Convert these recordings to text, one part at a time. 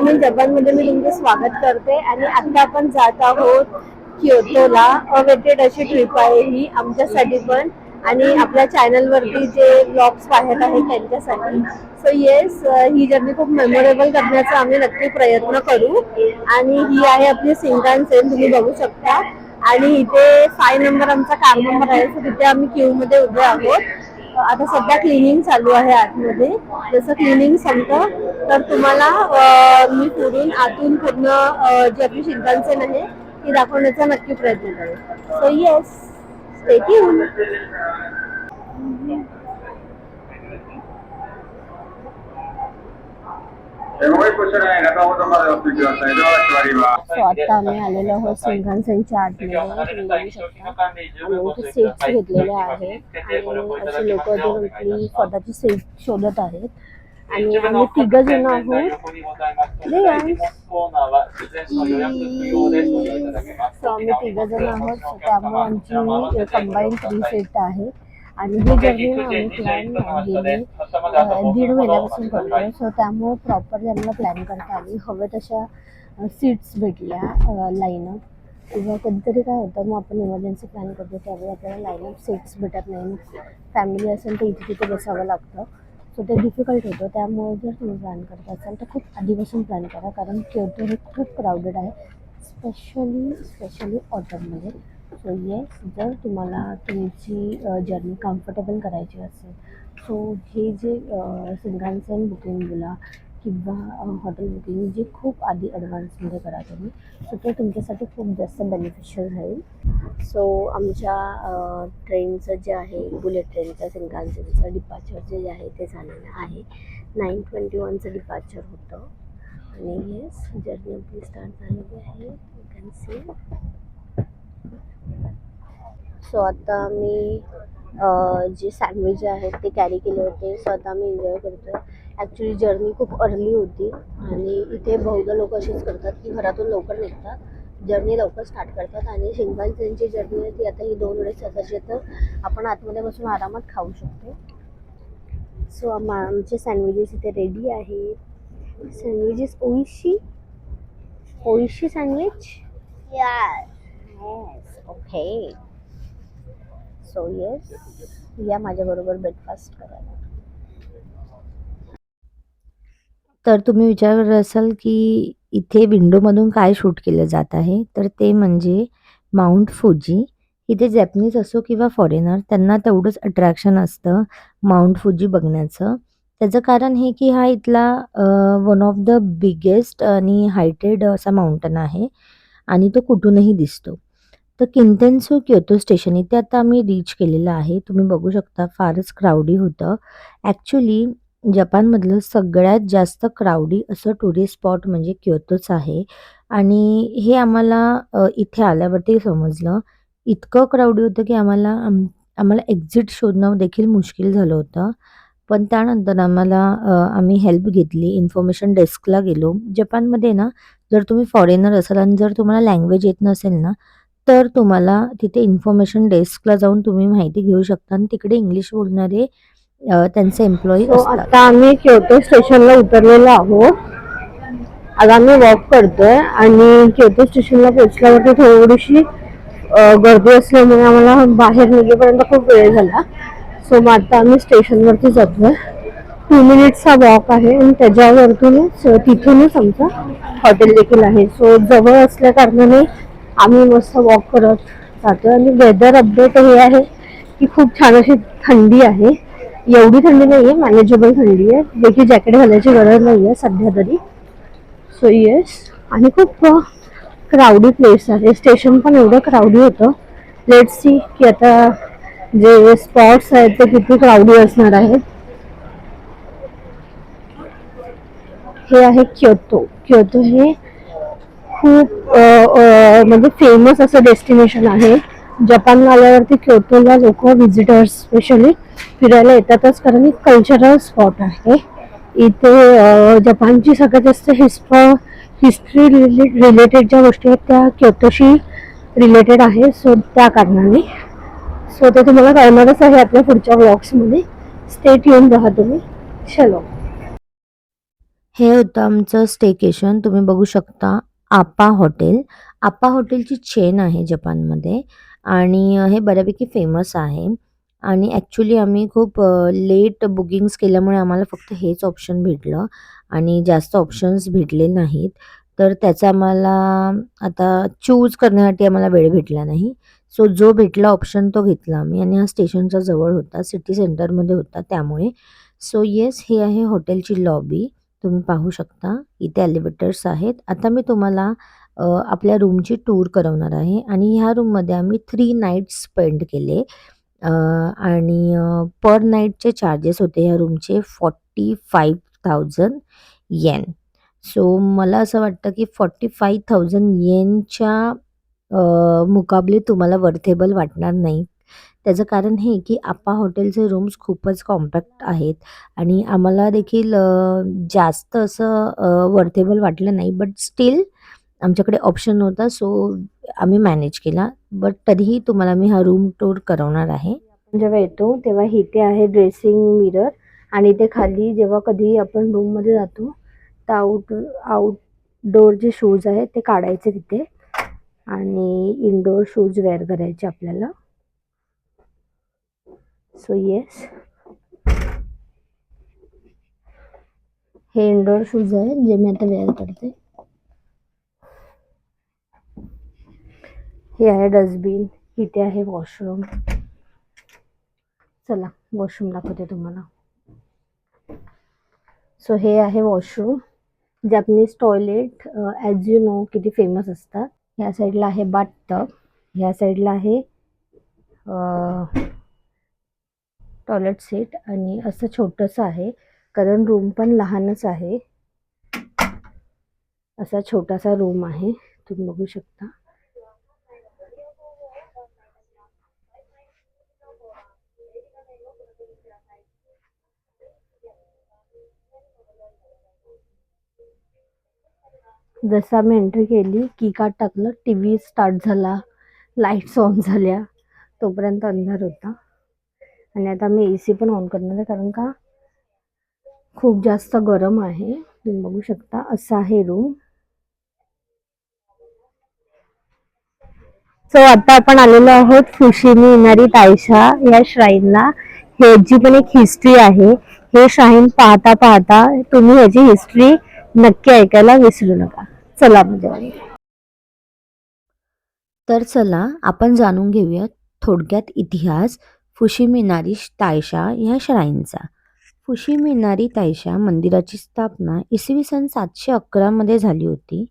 Morning जपानमध्ये मी तुमचं स्वागत करते आणि आता आपण जात आहोत क्योटोला. अवेटेड अशी ट्रिप आहे ही आमच्यासाठी पण आणि आपल्या चॅनलवरती जे ब्लॉग्स पाहत आहेत त्यांच्यासाठी. सो येस, ही जर्नी खूप मेमोरेबल करण्याचा आम्ही नक्की प्रयत्न करू. आणि ही आहे आपली शिंकानसेन, तुम्ही बघू शकता. आणि इथे 5 नंबर आमचा कार नंबर आहे, सो तिथे आम्ही क्यू मध्ये उभे आहोत. आता सध्या क्लिनिंग चालू आहे आतमध्ये. जसं क्लिनिंग संपतं तर तुम्हाला मी पुढून आतून पूर्ण जी आपली शिंकानसेन आहे ती दाखवण्याचा नक्की प्रयत्न करेल. So yes, stay tune. So आता आम्ही आलेलो आहोत शिंकानसेनच्या आतमध्ये. तुम्ही बघू शकता आम्ही इथे सीट्स घेतलेल्या आहेत आणि असे लोक आपली स्वतःची सीट शोधत आहेत. आणि आम्ही 3 जण आहोत. सो आम्ही 3 जण आहोत, त्यामुळे आमची कंबाईन 3 सीट आहे. आणि ही जर्नी आम्ही प्लॅन गेली 1.5 महिन्यापासून करतोय. सो त्यामुळे प्रॉपर त्यांना प्लॅन करता आली. हवं तशा सीट्स भेटल्या लाईनअप. किंवा कधीतरी काय होतं, मग आपण इमर्जन्सी प्लॅन करतो त्यावेळी आपल्याला लाईनअप सीट्स भेटत नाही. फॅमिली असेल तर इथे तिथे बसावं लागतं. सो ते डिफिकल्ट होतं. त्यामुळे जर तुम्ही प्लॅन करत असाल तर खूप आधीपासून प्लॅन करा, कारण क्योटो हे खूप क्राऊडेड आहे, स्पेशली ऑटममध्ये. सो येस, जर तुम्हाला तुमची जर्नी कम्फर्टेबल करायची असेल, सो हे जे शिंकानसेन बुकिंग बोला किंवा हॉटेल बुकिंग जे खूप आधी ॲडव्हान्समध्ये करा तुम्ही, सो ते तुमच्यासाठी खूप जास्त बेनिफिशियल राहील. सो आमच्या ट्रेनचं जे आहे, बुलेट ट्रेनचं शिंकानसेनचं डिपार्चर जे आहे ते झालेलं आहे. 9:21चं डिपार्चर होतं. आणि येस, जर्नी आपली स्टार्ट झालेली आहे. You can see. सो आता मी जे सँडविच आहेत ते कॅरी केले होते. सो आता मी एन्जॉय करतो आहे. ॲक्च्युली जर्नी खूप अर्ली होती आणि इथे बहुधा लोक अशीच करतात की घरातून लवकर निघतात, जर्नी लवकर स्टार्ट करतात. आणि शिंकानसेनची जर्नी आहे ती आता ही 2 वेळेस असायची, तर आपण आतमध्ये बसून आरामात खाऊ शकतो. सो आमचे सँडविचेस इथे रेडी आहे. सँडविचेस ओइशी sandwich. Yes, okay. So yes, या माझ्याबरोबर ब्रेकफास्ट करायला. तर तुम्ही विचार करत असाल की इथे विंडोमधून काय शूट केलं जात आहे, तर ते म्हणजे माउंट फुजी. इथे जॅपनीज असो किंवा फॉरेनर, त्यांना तेवढंच अट्रॅक्शन असतं माउंट फुजी बघण्याचं. त्याचं कारण हे की हा इथला वन ऑफ द बिगेस्ट आणि हायटेड असा माउंटन आहे आणि तो कुठूनही दिसतो. तर किंतेन्सू क्योतो स्टेशन इथे आता आम्ही रीच केलेलं आहे. तुम्ही बघू शकता फारच क्राऊडी होतं. ॲक्च्युली जपानमधलं सगळ्यात जास्त क्राऊडी असं टुरिस्ट स्पॉट म्हणजे क्योतोच आहे. आणि हे आम्हाला इथे आल्यावरती समजलं. इतकं क्राऊडी होतं की आम्हाला एक्झिट शोधणं देखील मुश्किल झालं होतं. पण त्यानंतर आम्ही हेल्प घेतली. इन्फॉर्मेशन डेस्कला गेलो. जपानमध्ये ना, जर तुम्ही फॉरेनर असाल आणि जर तुम्हाला लँग्वेज येत नसेल ना, तर तुम्हाला तिथे इन्फॉर्मेशन डेस्कला जाऊन तुम्ही माहिती घेऊ शकता आणि तिकडे इंग्लिश बोलणारे त्यांचे एम्प्लॉई असतात. आता आम्ही क्योतो स्टेशनला उतरलेलो आहोत. आज आम्ही वॉक करतोय आणि क्योतो स्टेशनला पोहोचल्यावरती थोडीशी गर्दी असल्यामुळे आम्हाला बाहेर निघेपर्यंत खूप वेळ झाला. सो मग आता आम्ही स्टेशनवरती जातोय. 2 मिनिट्सचा वॉक आहे आणि त्याच्यावरतूनच तिथूनच आमचं हॉटेल देखील आहे. सो जवळ असल्या कारणाने आम्ही मस्त वॉक करत जातोय. आणि वेदर अपडेट हे आहे की खूप छान अशी थंडी आहे. एवढी थंडी नाही आहे, मॅनेजेबल थंडी आहे, देखील जॅकेट घालायची गरज नाही आहे सध्या तरी. सो येस, आणि खूप क्राऊडी प्लेस आहे. स्टेशन पण एवढं क्राऊडी होतं. लेट्स सी की आता जे स्पॉट्स आहेत ते किती क्राऊडी असणार आहेत. हे आहे क्योतो. क्योतो हे खूप म्हणजे फेमस असं डेस्टिनेशन आहे. जपानला आल्यावरती क्योतोला लोक व्हिजिटर्स स्पेशली फिरायला येतातच, कारण एक कल्चरल स्पॉट आहे. इथे जपानची सगळ्यात जास्त हिस्ट्री रिलेटेड ज्या गोष्टी आहेत त्या क्योतोशी रिलेटेड आहे. सो त्या कारणाने ते तुम्हाला कळणारच आहे आपल्या पुढच्या व्लॉग्समध्ये. स्टे ट्यून राहा तुम्ही. चलो. हे होतं आमचं स्टेकेशन. तुम्ही बघू शकता आपा हॉटेल. आपा हॉटेलची चेन आहे जपानमध्ये आणि हे बऱ्यापैकी फेमस आहे आणि ॲक्चुअली आम्ही खूप लेट बुकिंग्स केल्यामुळे आम्हाला फक्त हेच ऑप्शन भेटलं आणि जास्त ऑप्शन्स भेटले नाहीत. तर त्याचा आम्हाला आता चूज करण्यासाठी आम्हाला वेळ भेटला नाही. सो जो भेटला ऑप्शन तो घेतला आम्ही आणि हा स्टेशनच्या जवळ होता, सिटी सेंटरमध्ये होता त्यामुळे. सो येस, ही आहे हॉटेलची लॉबी. तुम्ही पाहू शकता इथे एलिव्हेटर्स आहेत. आता मी तुम्हाला आपल्या रूमची टूर करवणार आहे आणि ह्या रूममध्ये आम्ही 3 नाईट्स स्पेंड केले आणि पर नाईटचे चार्जेस होते ह्या रूमचे 45,000 येन. सो मला असं वाटतं की 45,000 येनच्या मुकाबले तुम्हाला वर्थेबल वाटणार नाही. त्याचं कारण हे की आप्पा हॉटेलचे रूम्स खूपच कॉम्पॅक्ट आहेत आणि आम्हाला देखील जास्त असं वर्थेबल वाटलं नाही. बट स्टिल आमच्याकडे ऑप्शन नव्हता सो आम्ही मॅनेज केला. बट तरीही तुम्हाला मी हा रूम टूर करवणार आहे. जेव्हा येतो तेव्हा इथे आहे ड्रेसिंग मिरर आणि इथे खाली जेव्हा कधी आपण रूममध्ये जातो तर आउटडोर जे शूज आहेत ते काढायचे तिथे आणि इनडोअर शूज वेअर करायचे आपल्याला. सो येस, हे इनडोअर शूज आहेत जे मी आता वेअर करते. हे आहे डस्टबिन, इथे आहे वॉशरूम. चला वॉशरूम दाखवते तुम्हाला. सो हे आहे washroom. Japanese toilet as you know किती फेमस असतात. ह्या साईडला आहे बाथटब, ह्या साईडला आहे टॉयलेट सीट आणि असं छोटंसं आहे कारण रूम पण लहानच आहे. असा छोटासा रूम आहे, तुम्ही बघू शकता. जसं आम्ही एंट्री केली की कार्ड टाकलं, टीव्ही स्टार्ट झाला, लाईट्स ऑन झाल्या, तोपर्यंत अंधार होता आणि आता मी एसी पण ऑन करणार आहे कारण का खूप जास्त गरम आहे. तुम्ही बघू शकता असा आहे रूम. सो आता आपण आलेलो आहोत फुशिमी इनारी तायशा या श्राईनला. ह्याची पण एक हिस्ट्री आहे. हे श्राईन पाहता पाहता तुम्ही ह्याची हिस्ट्री नक्की ऐकायला विसरू नका. चला म्हणजे तर चला आपण जाणून घेऊयात थोडक्यात इतिहास फुशिमिनारी तायशा ह्या श्राईनचा. फुशिमिनारी तायशा मंदिराची स्थापना इसवी सन 711 मध्ये झाली होती.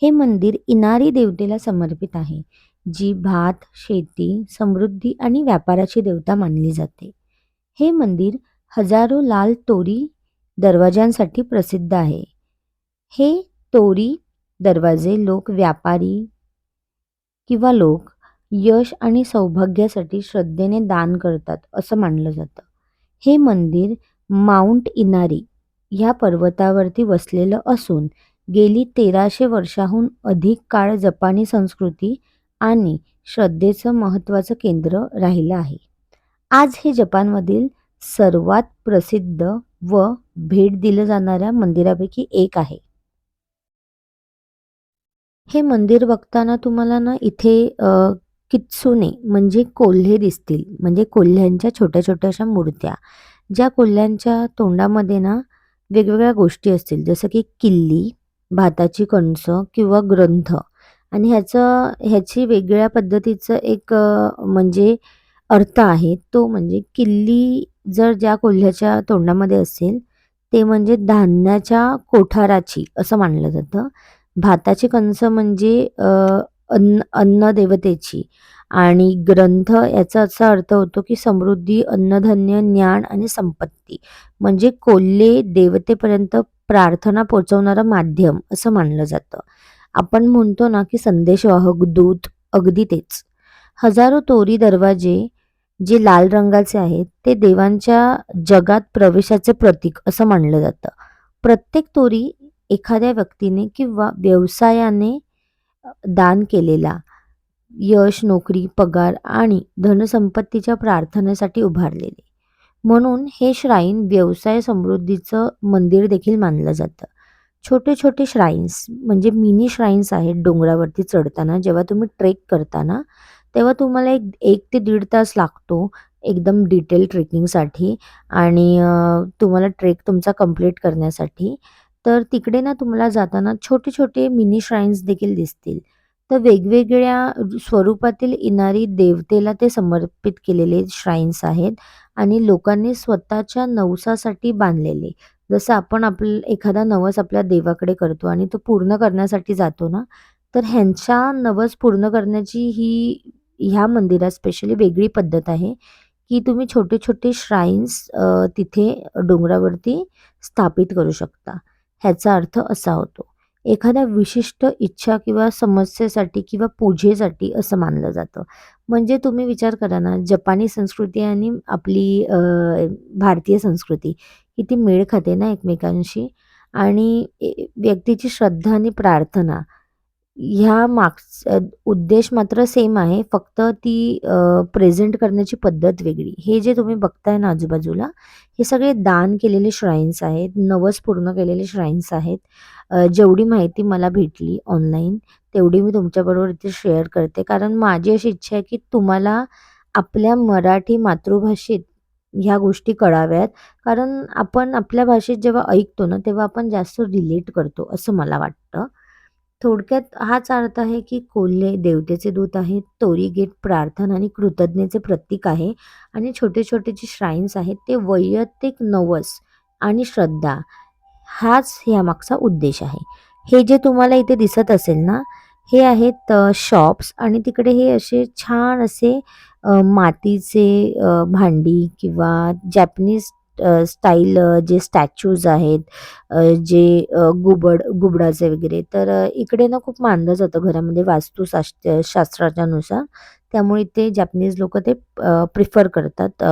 हे मंदिर इनारी देवतेला समर्पित आहे, जी भात, शेती, समृद्धी आणि व्यापाराची देवता मानली जाते. हे मंदिर हजारो लाल तोरी दरवाजांसाठी प्रसिद्ध आहे. हे तोरी दरवाजे व्यापारी किंवा लोक यश आणि सौभाग्यासाठी श्रद्धेने दान करतात असं मानलं जातं. हे मंदिर माउंट इनारी ह्या पर्वतावरती वसलेलं असून गेली 1300 वर्षाहून अधिक काळ जपानी संस्कृती आणि श्रद्धेचं महत्त्वाचं केंद्र राहिलं आहे. आज हे जपानमधील सर्वात प्रसिद्ध व भेट दिलं जाणाऱ्या मंदिरापैकी एक आहे. हे मंदिर बघताना तुम्हाला ना इथे कित्सुने म्हणजे कोल्हे दिसतील. म्हणजे कोल्ह्यांच्या छोट्या-छोट्या अशा मूर्त्या. ज्या कोल्ह्यांच्या तोंडामध्ये ना वेगवेगळ्या गोष्टी असतील जसं की किल्ली, भाताची कणसं किंवा ग्रंथ आणि ह्याची वेगळ्या पद्धतीचं एक म्हणजे अर्थ आहे. तो म्हणजे किल्ली जर ज्या कोल्ह्याच्या तोंडामध्ये असेल, ते म्हणजे धान्याच्या कोठाराची असं मानलं जातं. भाताची कणसं म्हणजे अन्न देवतेची आणि ग्रंथ याचा असा अर्थ होतो की समृद्धी, अन्नधान्य, ज्ञान आणि संपत्ती. म्हणजे कोल्हे देवतेपर्यंत प्रार्थना पोहोचवणारं माध्यम असं मानलं जातं. आपण म्हणतो ना की संदेशवाहक, दूत, अगदी तेच. हजारो तोरी दरवाजे जे लाल रंगाचे आहेत ते देवांच्या जगात प्रवेशाचे प्रतीक असं मानलं जातं. प्रत्येक तोरी एखाद्या व्यक्तीने किंवा व्यवसायाने दान केलेला यश, नोकरी, पगार आणि धनसंपत्तीच्या प्रार्थनेसाठी उभारलेले. म्हणून हे श्राईन व्यवसाय समृद्धीचं मंदिर देखील मानलं जातं. छोटे-छोटे श्राईन्स म्हणजे मिनी श्राईन्स आहेत डोंगरावरती चढताना. जेव्हा तुम्ही ट्रेक करता ना, तेव्हा तुम्हाला एक 1 ते दीड तास लागतो एकदम डिटेल ट्रेकिंगसाठी आणि तुम्हाला ट्रेक तुमचा कंप्लीट करण्यासाठी. तर तिकडे ना तुम्हाला जाताना छोटे-छोटे मिनी श्राईन्स देखील दिसतील. तर वेगवेगळ्या स्वरूपातील येणारी देवतेला ते समर्पित केलेले श्राईन्स आहेत आणि लोकांनी स्वतःच्या नवसासाठी बांधलेले. जसं आपण एखादा नवस आपल्या देवाकडे करतो आणि तो पूर्ण करण्यासाठी जातो ना, तर ह्यांच्या नवस पूर्ण करण्याची ह्या मंदिरात स्पेशली वेगळी पद्धत आहे, की तुम्ही छोटे-छोटे श्राईन्स तिथे डोंगरावरती स्थापित करू शकता. ह्याचा अर्थ असा होतो. एखाद्या विशिष्ट इच्छा किंवा समस्येसाठी किंवा पूजेसाठी असं मानलं जातं. म्हणजे तुम्ही विचार करा ना, जपानी संस्कृती आणि आपली भारतीय संस्कृती किती मेळ खाते ना एकमेकांशी आणि व्यक्तीची श्रद्धा आणि प्रार्थना ह्या उद्देश मात्र सेम आहे. फक्त ती प्रेझेंट करण्याची पद्धत वेगळी. हे जे तुम्ही बघताय ना आजूबाजूला, हे सगळे दान केलेले श्राईन्स आहेत, नवस पूर्ण केलेले श्राईन्स आहेत. जेवढी माहिती मला भेटली ऑनलाईन, तेवढी मी तुमच्याबरोबर इथे शेअर करते. कारण माझी अशी इच्छा आहे, की तुम्हाला आपल्या मराठी मातृभाषेत ह्या गोष्टी कळाव्यात. कारण आपण आपल्या भाषेत जेव्हा ऐकतो ना, तेव्हा आपण जास्त रिलेट करतो, असं मला वाटतं. थोडक्यात हाच अर्थ आहे, की कोल्हे देवतेचे दूत आहेत. तोरी गेट प्रार्थना आणि कृतज्ञतेचे प्रतीक आहे आणि छोटे-छोटे जे श्राईन्स आहेत, ते वैयक्तिक नवस आणि श्रद्धा हाच यामागचा उद्देश आहे. हे जे तुम्हाला इथे दिसत असेल ना, हे आहेत शॉप्स आणि तिकडे हे असे छान असे मातीचे भांडी किंवा जॅपनीज स्टाईल जे स्टॅच्यूज आहेत, जे घुबडाचे वगैरे तर इकडे ना खूप मानलं जातं घरामध्ये शास्त्राच्या नुसार. त्यामुळे ते जॅपनीज लोकं ते प्रिफर करतात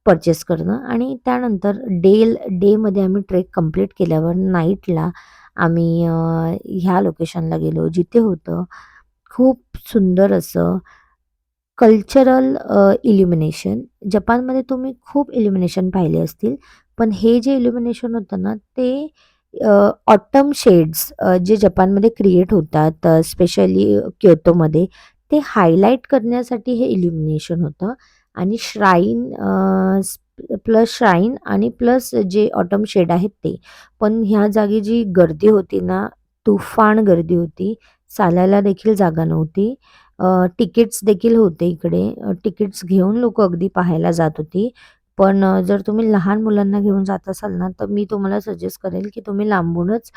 पर्चेस करणं आणि त्यानंतर डेमध्ये आम्ही ट्रेक कंप्लीट केल्यावर नाईटला आम्ही ह्या लोकेशनला गेलो जिथे होतं खूप सुंदर असं कल्चरल इल्युमिनेशन. जपानमध्ये तुम्ही खूप इल्युमिनेशन पाहिले असतील. पण हे जे इल्युमिनेशन होतं ना, ते ऑटम शेड्स जे जपानमध्ये क्रिएट होतात स्पेशली क्योतोमध्ये, ते हायलाइट करण्यासाठी हे इल्युमिनेशन होतं आणि श्राईन आणि प्लस जे ऑटम शेड आहेत ते. पण ह्या जागी जी गर्दी होती ना, तुफान गर्दी होती. चालायला देखील जागा नव्हती. तिकीट्स देखील होते इकडे. तिकीट्स घेऊन लोकं अगदी पाहायला जात होती. पण जर तुम्ही लहान मुलांना घेऊन जात असाल ना, तर मी तुम्हाला सजेस्ट करेल, की तुम्ही लांबूनच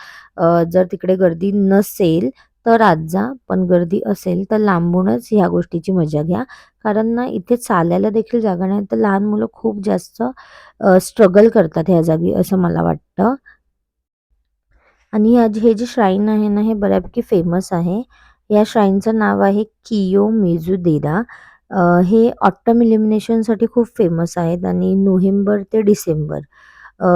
जर तिकडे गर्दी नसेल, तर आत जा. पण गर्दी असेल, तर लांबूनच ह्या गोष्टीची मजा घ्या. कारण ना, इथे चालायला देखील जागा नाही, तर लहान मुलं खूप जास्त स्ट्रगल करतात ह्या जागी, असं मला वाटतं. आणि हे जे श्राईन आहे ना, हे बऱ्यापैकी फेमस आहे. या श्राईनचं नाव आहे कियोमिझू-देरा. हे ऑटम इल्युमिनेशनसाठी खूप फेमस आहेत आणि नोव्हेंबर ते डिसेंबर अ,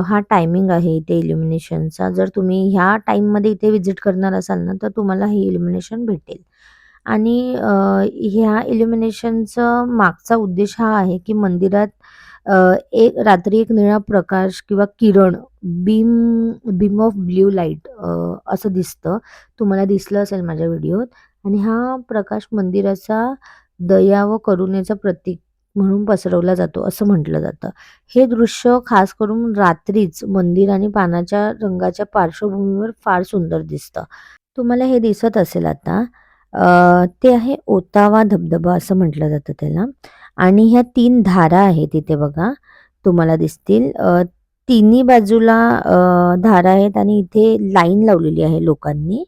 हा टायमिंग आहे इथे इल्युमिनेशनचा. जर तुम्ही ह्या टाईममध्ये इथे व्हिजिट करणार असाल ना, तर तुम्हाला हे इल्युमिनेशन भेटेल. आणि ह्या इल्युमिनेशनचा मागचा उद्देश हा आहे, की मंदिरात अ, रात्री एक निळा प्रकाश किंवा किरण beam beam of blue light असं दिसतं. तुम्हाला दिसलं असेल माझ्या व्हिडिओत आणि हा प्रकाश मंदिराचा दया व करुणेचं प्रतीक म्हणून पसरवला जातो, असं म्हटलं जातं. हे दृश्य खास करून रात्रीच मंदिर आणि पानाच्या रंगाच्या पार्श्वभूमीवर फार सुंदर दिसतं. तुम्हाला हे दिसत असेल आता ते आहे ओतावा धबधबा असं म्हटलं जातं त्याला आणि ह्या 3 धारा आहेत इथे बघा, तुम्हाला दिसतील. तिन्ही बाजूला धारा आहेत आणि इथे लाईन लावलेली आहे लोकांनी.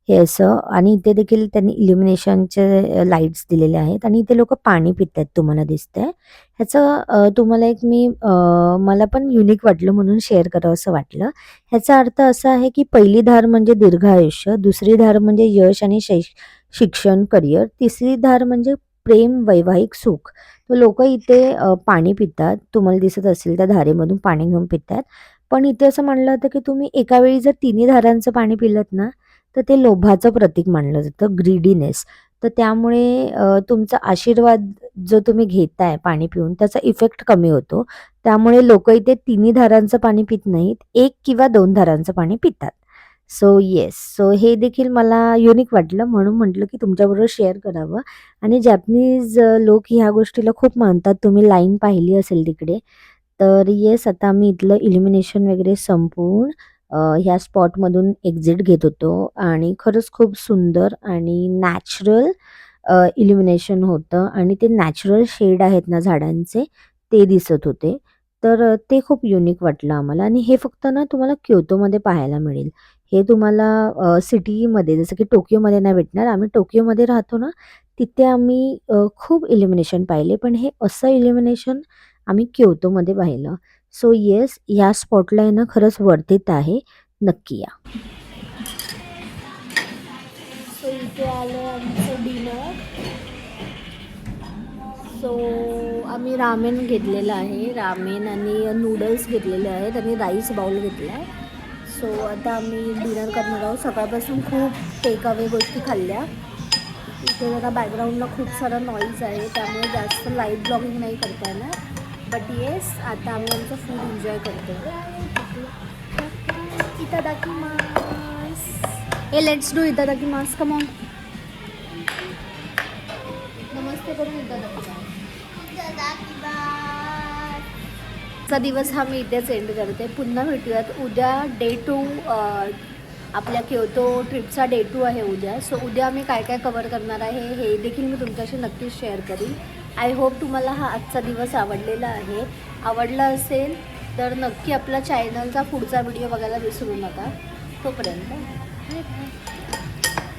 हे असं आणि इथे देखील त्यांनी इल्युमिनेशनचे लाईट्स दिलेले आहेत आणि इथे लोकं पाणी पितायत तुम्हाला दिसतंय. ह्याचं तुम्हाला एक मी मला पण युनिक वाटलं म्हणून शेअर करावसं वाटलं. ह्याचा अर्थ असा आहे, की पहिली धार म्हणजे दीर्घायुष्य, दुसरी धार म्हणजे यश आणि शिक्षण, करिअर, तिसरी धार म्हणजे प्रेम, वैवाहिक सुख. तर लोकं इथे पाणी पितात. तुम्हाला दिसत असेल त्या धारेमधून पाणी घेऊन पितायत. पण इथे असं म्हणलं होतं, की तुम्ही एका वेळी जर तिन्ही धारांचं पाणी पिलत ना, तर ते लोभाचं प्रतीक मानलं जातं, ग्रीडीनेस. तर त्यामुळे तुमचा आशीर्वाद जो तुम्ही घेताय पाणी पिऊन त्याचा इफेक्ट कमी होतो. त्यामुळे लोकं इथे तिन्ही धारांचं पाणी पित नाहीत, 1 किंवा 2 धारांचं पाणी पितात. So yes. सो हे देखील मला युनिक वाटलं म्हणून म्हटलं की तुमच्याबरोबर शेअर करावं. आणि जॅपनीज लोक ह्या गोष्टीला खूप मानतात. तुम्ही लाईन पाहिली असेल तिकडे. तर येस, आता आम्ही इथलं इल्युमिनेशन वगैरे संपवून ह्या स्पॉटमधून एक्झिट घेत होतो आणि खरंच खूप सुंदर आणि नॅचरल इल्युमिनेशन होतं आणि ते नॅचरल शेड आहेत ना झाडांचे, ते दिसत होते. तर ते खूप युनिक वाटलं आम्हाला आणि हे फक्त ना तुम्हाला क्योतोमध्ये पाहायला मिळेल. हे तुम्हाला सिटीमध्ये जसं की टोकियोमध्ये नाही भेटणार. आम्ही टोकियोमध्ये राहतो ना, तिथे आम्ही खूप इल्युमिनेशन पाहिले. पण हे असं इल्युमिनेशन आम्ही क्योतोमध्ये पाहिलं. सो येस, ह्या स्पॉटला आहे ना खरंच वर्थ इट आहे. नक्की या. सो इथे आलं आमचं डिनर. सो आम्ही रामेन घेतलेलं आहे. रामेन आणि नूडल्स घेतलेले आहेत आणि राईस बाउल घेतला आहे. सो आता आम्ही डिनर करणार आहोत. सकाळपासून खूप टेक अवे गोष्टी खाल्ल्या. इथे जरा बॅकग्राऊंडला खूप सारा नॉईज आहे, त्यामुळे जास्त लाईव्ह ब्लॉगिंग नाही करता येणार. बट येस, आता आम्ही आमचं फूड एन्जॉय करतो. इतादाकिमास. ए लेट्स डू इतादाकिमास. Come on. नमस्ते करून इतादाकिमास. आजचा दिवस हा मी इथेच एंड करते. पुन्हा भेटूयात उद्या. डे 2 आपल्या क्योतो ट्रिपचा डे 2 आहे उद्या. सो उद्या मी काय काय कवर करणार आहे हे देखील मी तुमच्याशी नक्कीच शेअर करीन. आय होप तुम्हाला हा आजचा दिवस आवडलेला आहे. आवडला असेल तर नक्की आपल्या चॅनलचा पुढचा व्हिडिओ बघायला विसरू नका. तोपर्यंत